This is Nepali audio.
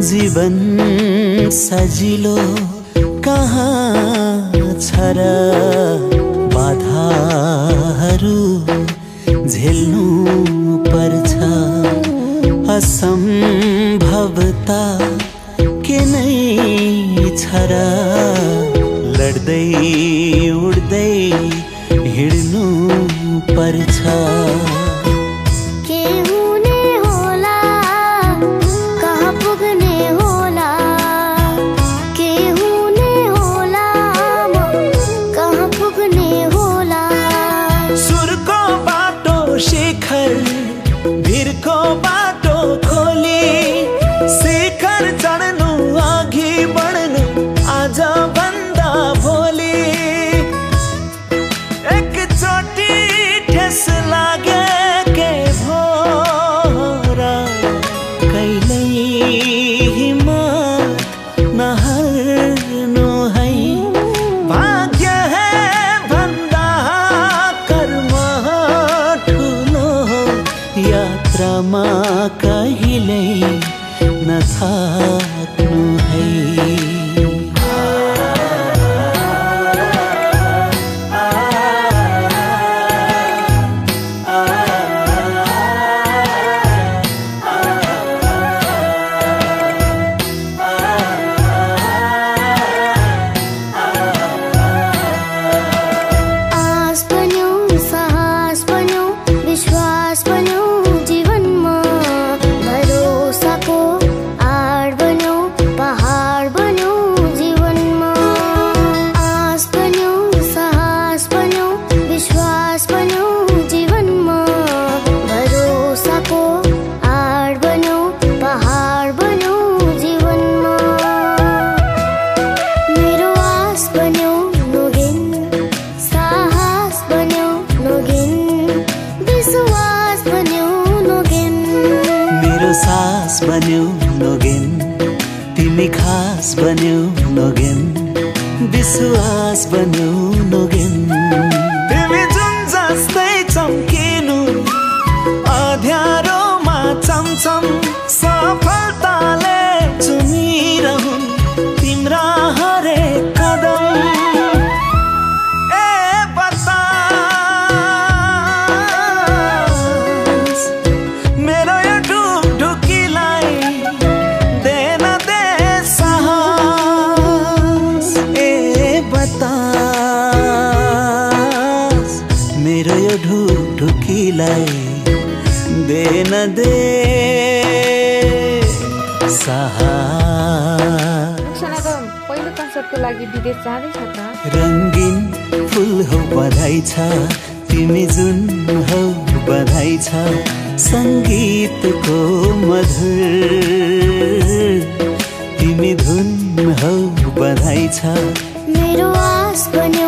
जीवन सजिलो कहाँ छ र बाधाहरू झेल्नु पर्छ असम्भवता के नै छ र लड्दै उड्दै हिँड्नु पर्छ भिरको बाटो खोली शिखर चढ्नु अघि बढ्नु आज भन्दा भोलि एकचोटि ठेस लागे के भो र कहिल्यै हिम्मत नहार्नु है भाग्य है भन्दा कर्म ठुलो यात्रामा कहिल्यै नथाक्नु है सास बन्यौ नोगेन तिमी खास बन्यौ नोगेन विश्वास बन्यौ नोगेन तिमी जुन जस्तै चम्किनु अँध्यारोमा चमचम सफलताले चुनिरहुन् तिम्रा हरेक कदम मेरो यो ढुकढुकीलाई दे न दे साहस पहिलो कन्सर्टको लागि विदेश जाँदैछ त रंगीन फुल हो बधाई छ तिमी जुन हो बधाई छ संगीतको मधुर तिमी धुन हो बधाई छ मेरो आस बन्यो